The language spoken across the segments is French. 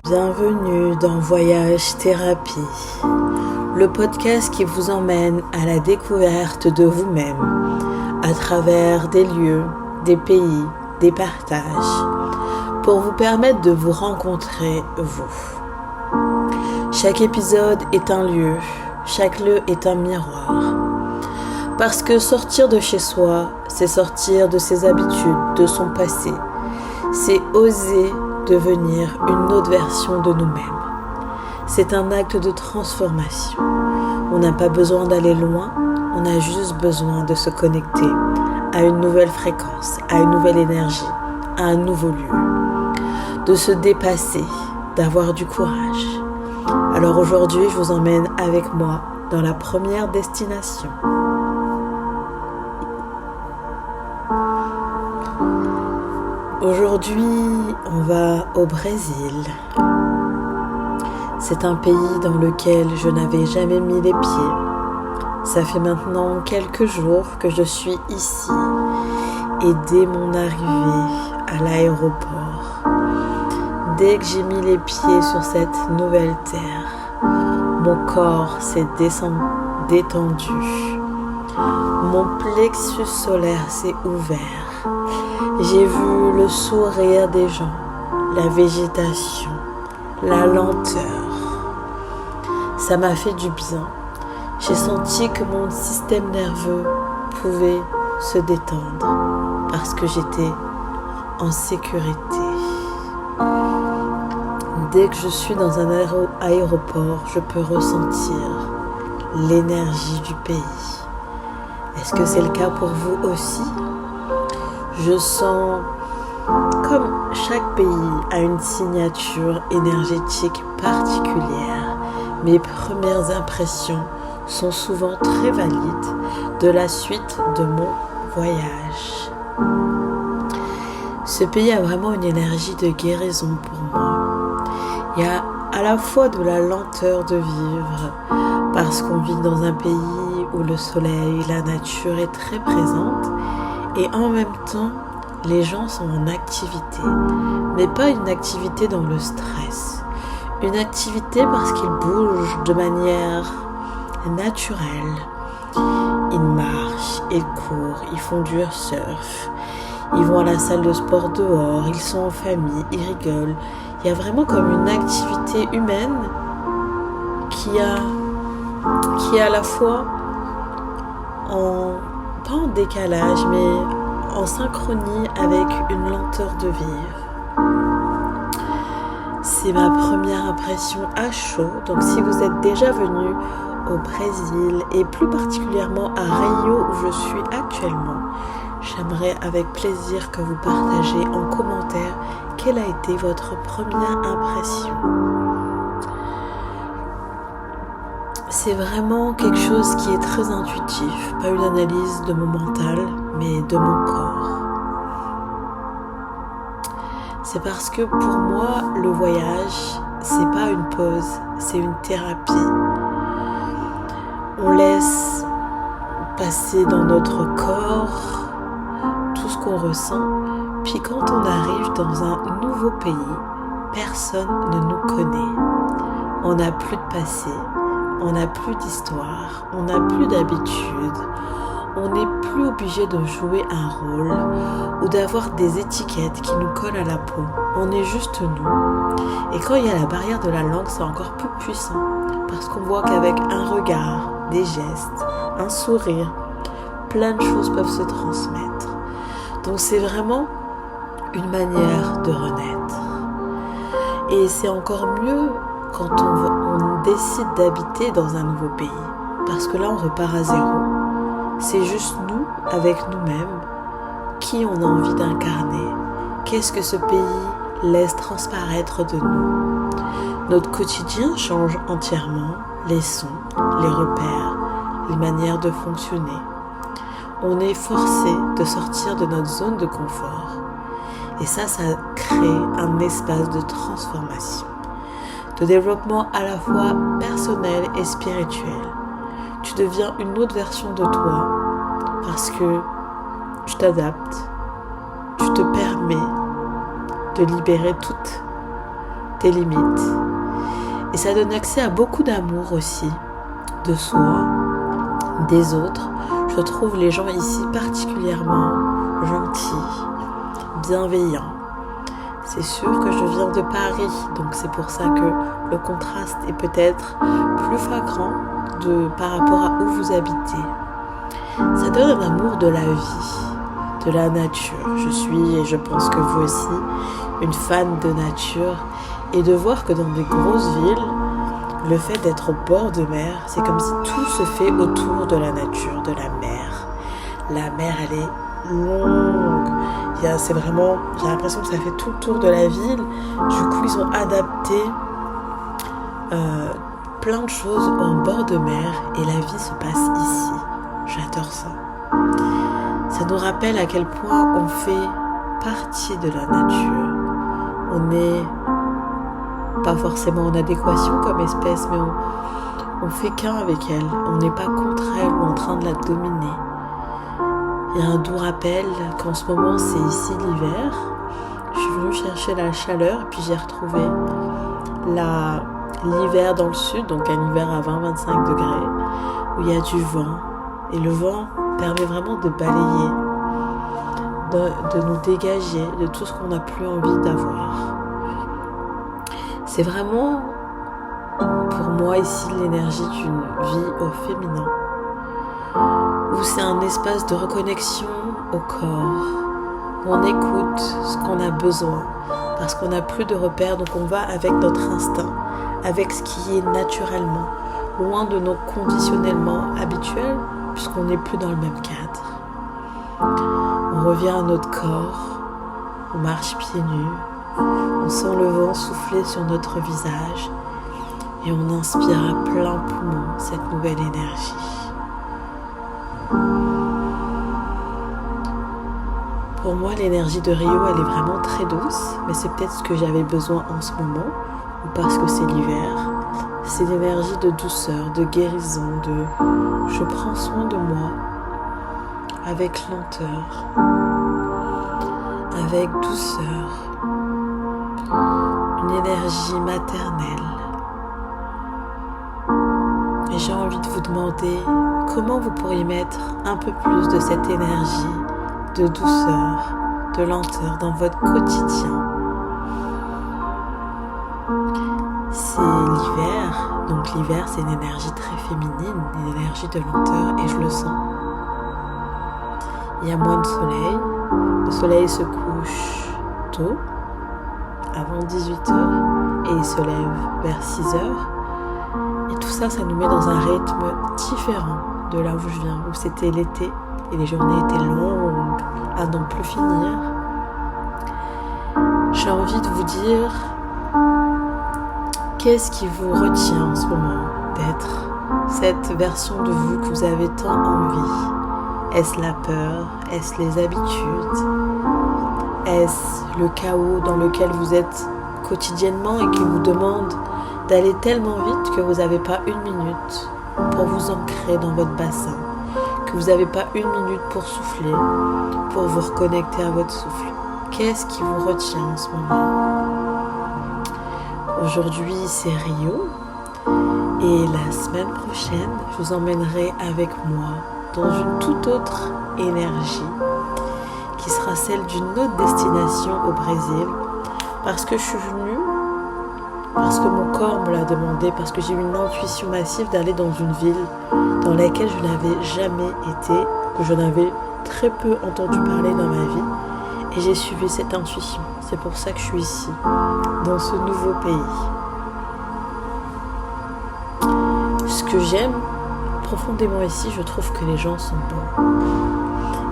Bienvenue dans Voyage Thérapie, le podcast qui vous emmène à la découverte de vous-même à travers des lieux, des pays, des partages, pour vous permettre de vous rencontrer vous. Chaque épisode est un lieu, chaque lieu est un miroir. Parce que sortir de chez soi, c'est sortir de ses habitudes, de son passé. C'est oser devenir une autre version de nous-mêmes. C'est un acte de transformation. On n'a pas besoin d'aller loin, on a juste besoin de se connecter à une nouvelle fréquence, à une nouvelle énergie, à un nouveau lieu. De se dépasser, d'avoir du courage. Alors aujourd'hui, je vous emmène avec moi dans la première destination. Aujourd'hui, on va au Brésil. C'est un pays dans lequel je n'avais jamais mis les pieds. Ça fait maintenant quelques jours que je suis ici et dès mon arrivée à l'aéroport, dès que j'ai mis les pieds sur cette nouvelle terre, mon corps s'est détendu. Mon plexus solaire s'est ouvert. J'ai vu le sourire des gens, la végétation, la lenteur. Ça m'a fait du bien. J'ai senti que mon système nerveux pouvait se détendre parce que j'étais en sécurité. Dès que je suis dans un aéroport, je peux ressentir l'énergie du pays. Est-ce que c'est le cas pour vous aussi ? Je sens comme chaque pays a une signature énergétique particulière. Mes premières impressions sont souvent très valides de la suite de mon voyage. Ce pays a vraiment une énergie de guérison pour moi. Il y a à la fois de la lenteur de vivre parce qu'on vit dans un pays où le soleil, la nature est très présente. Et en même temps, les gens sont en activité, mais pas une activité dans le stress. Une activité parce qu'ils bougent de manière naturelle. Ils marchent, ils courent, ils font du surf, ils vont à la salle de sport dehors, ils sont en famille, ils rigolent. Il y a vraiment comme une activité humaine qui est à la fois pas en décalage, mais en synchronie avec une lenteur de vivre. C'est ma première impression à chaud. Donc si vous êtes déjà venu au Brésil et plus particulièrement à Rio où je suis actuellement, j'aimerais avec plaisir que vous partagez en commentaire quelle a été votre première impression. C'est vraiment quelque chose qui est très intuitif, pas une analyse de mon mental, mais de mon corps. C'est parce que pour moi, le voyage, c'est pas une pause, c'est une thérapie. On laisse passer dans notre corps tout ce qu'on ressent, puis quand on arrive dans un nouveau pays, personne ne nous connaît. On n'a plus de passé. On n'a plus d'histoire, on n'a plus d'habitude, on n'est plus obligé de jouer un rôle ou d'avoir des étiquettes qui nous collent à la peau. On est juste nous. Et quand il y a la barrière de la langue, c'est encore plus puissant parce qu'on voit qu'avec un regard, des gestes, un sourire, plein de choses peuvent se transmettre. Donc c'est vraiment une manière de renaître. Et c'est encore mieux quand on décide d'habiter dans un nouveau pays, parce que là on repart à zéro. C'est juste nous, avec nous-mêmes, qui on a envie d'incarner. Qu'est-ce que ce pays laisse transparaître de nous ? Notre quotidien change entièrement, les sons, les repères, les manières de fonctionner. On est forcé de sortir de notre zone de confort. Et ça crée un espace de transformation, de développement à la fois personnel et spirituel. Tu deviens une autre version de toi parce que tu t'adaptes, tu te permets de libérer toutes des limites. Et ça donne accès à beaucoup d'amour aussi, de soi, des autres. Je trouve les gens ici particulièrement gentils, bienveillants. C'est sûr que je viens de Paris, donc c'est pour ça que le contraste est peut-être plus flagrant par rapport à où vous habitez. Ça donne un amour de la vie, de la nature. Je suis, et je pense que vous aussi, une fan de nature. Et de voir que dans des grosses villes, le fait d'être au bord de mer, c'est comme si tout se fait autour de la nature, de la mer. La mer, elle est longue. C'est vraiment, j'ai l'impression que ça fait tout le tour de la ville. Du coup, ils ont adapté plein de choses en bord de mer et la vie se passe ici. J'adore ça. Ça nous rappelle à quel point on fait partie de la nature. On n'est pas forcément en adéquation comme espèce, mais on fait qu'un avec elle. On n'est pas contre elle ou en train de la dominer. Il y a un doux rappel qu'en ce moment c'est ici l'hiver. Je suis venue chercher la chaleur et puis j'ai retrouvé l'hiver dans le sud, donc un hiver à 20-25 degrés, où il y a du vent. Et le vent permet vraiment de balayer, de nous dégager de tout ce qu'on n'a plus envie d'avoir. C'est vraiment, pour moi ici, l'énergie d'une vie au féminin, où c'est un espace de reconnexion au corps, où on écoute ce qu'on a besoin, parce qu'on n'a plus de repères, donc on va avec notre instinct, avec ce qui est naturellement, loin de nos conditionnements habituels, puisqu'on n'est plus dans le même cadre. On revient à notre corps, on marche pieds nus, on sent le vent souffler sur notre visage et on inspire à plein poumon cette nouvelle énergie. Pour moi, l'énergie de Rio, elle est vraiment très douce, mais c'est peut-être ce que j'avais besoin en ce moment, ou parce que c'est l'hiver. C'est l'énergie de douceur, de guérison, de je prends soin de moi, avec lenteur, avec douceur, une énergie maternelle. Et j'ai envie de vous demander comment vous pourriez mettre un peu plus de cette énergie de douceur, de lenteur dans votre quotidien. C'est l'hiver, donc l'hiver c'est une énergie très féminine, une énergie de lenteur et je le sens. Il y a moins de soleil, le soleil se couche tôt, avant 18h et il se lève vers 6h et tout ça, ça nous met dans un rythme différent de là où je viens, où c'était l'été et les journées étaient longues à n'en plus finir. J'ai envie de vous dire, qu'est-ce qui vous retient en ce moment d'être cette version de vous que vous avez tant envie? Est-ce la peur? Est-ce les habitudes? Est-ce le chaos dans lequel vous êtes quotidiennement et qui vous demande d'aller tellement vite que vous n'avez pas une minute pour vous ancrer dans votre bassin, que vous n'avez pas une minute pour souffler, pour vous reconnecter à votre souffle? Qu'est-ce qui vous retient en ce moment? Aujourd'hui, c'est Rio et la semaine prochaine, je vous emmènerai avec moi dans une toute autre énergie qui sera celle d'une autre destination au Brésil parce que je suis venue, parce que mon corps me l'a demandé, parce que j'ai eu une intuition massive d'aller dans une ville dans laquelle je n'avais jamais été, que je n'avais très peu entendu parler dans ma vie et j'ai suivi cette intuition. C'est pour ça que je suis ici, dans ce nouveau pays. Ce que j'aime profondément ici, je trouve que les gens sont beaux.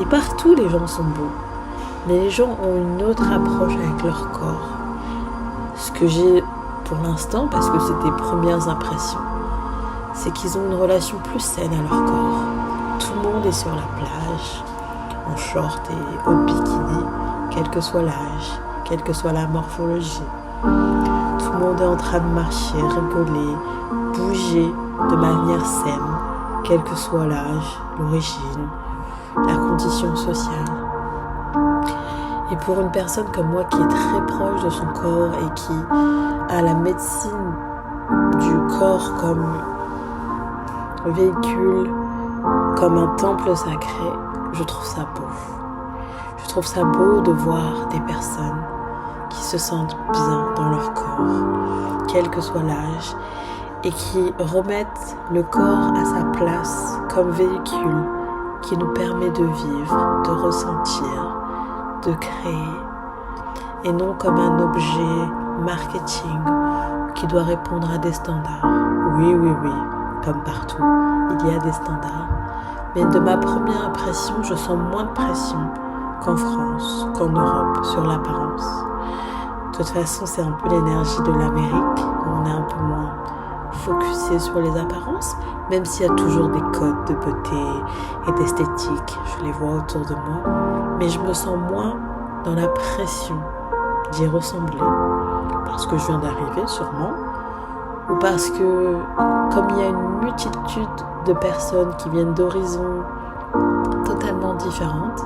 Et partout, les gens sont beaux. Mais les gens ont une autre approche avec leur corps. Ce que j'ai pour l'instant, parce que c'est des premières impressions, c'est qu'ils ont une relation plus saine à leur corps. Tout le monde est sur la plage, en short et au bikini, quel que soit l'âge, quelle que soit la morphologie. Tout le monde est en train de marcher, rigoler, bouger de manière saine, quel que soit l'âge, l'origine, la condition sociale. Et pour une personne comme moi qui est très proche de son corps et qui a la médecine du corps comme véhicule, comme un temple sacré, je trouve ça beau. Je trouve ça beau de voir des personnes qui se sentent bien dans leur corps, quel que soit l'âge, et qui remettent le corps à sa place comme véhicule qui nous permet de vivre, de ressentir, de créer, et non comme un objet marketing qui doit répondre à des standards. Oui, comme partout, il y a des standards. Mais de ma première impression, je sens moins de pression qu'en France, qu'en Europe, sur l'apparence. De toute façon, c'est un peu l'énergie de l'Amérique, où on est un peu moins focusé sur les apparences, même s'il y a toujours des codes de beauté et d'esthétique, je les vois autour de moi, mais je me sens moins dans la pression d'y ressembler, parce que je viens d'arriver sûrement, ou parce que comme il y a une multitude de personnes qui viennent d'horizons totalement différentes,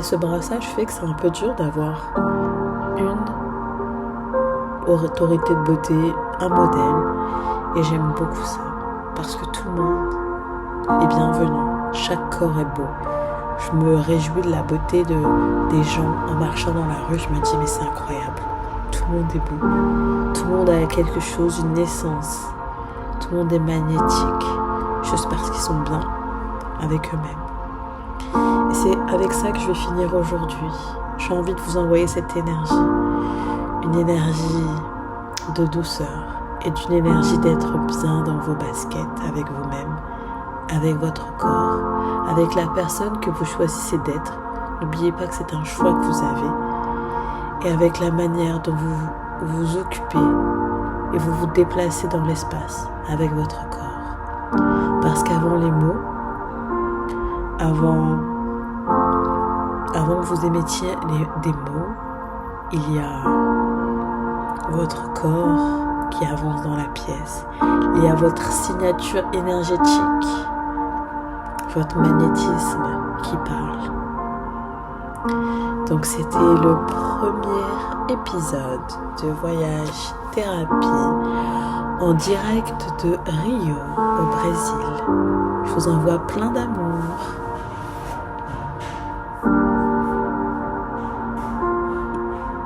ce brassage fait que c'est un peu dur d'avoir une autorité de beauté, un modèle, et j'aime beaucoup ça, parce que tout le monde est bienvenu, chaque corps est beau. Je me réjouis de la beauté des gens en marchant dans la rue, je me dis mais c'est incroyable, tout le monde est beau, tout le monde a quelque chose, une naissance, tout le monde est magnétique, juste parce qu'ils sont bien avec eux-mêmes. Et c'est avec ça que je vais finir aujourd'hui. J'ai envie de vous envoyer cette énergie, une énergie de douceur et d'une énergie d'être bien dans vos baskets avec vous-même, avec votre corps, avec la personne que vous choisissez d'être. N'oubliez pas que c'est un choix que vous avez, et avec la manière dont vous vous occupez et vous vous déplacez dans l'espace avec votre corps. Parce qu'avant les mots, avant que vous émettiez des mots, il y a votre corps qui avance dans la pièce. Il y a votre signature énergétique, votre magnétisme qui parle. Donc c'était le premier épisode de Voyage Thérapie en direct de Rio au Brésil. Je vous envoie plein d'amour.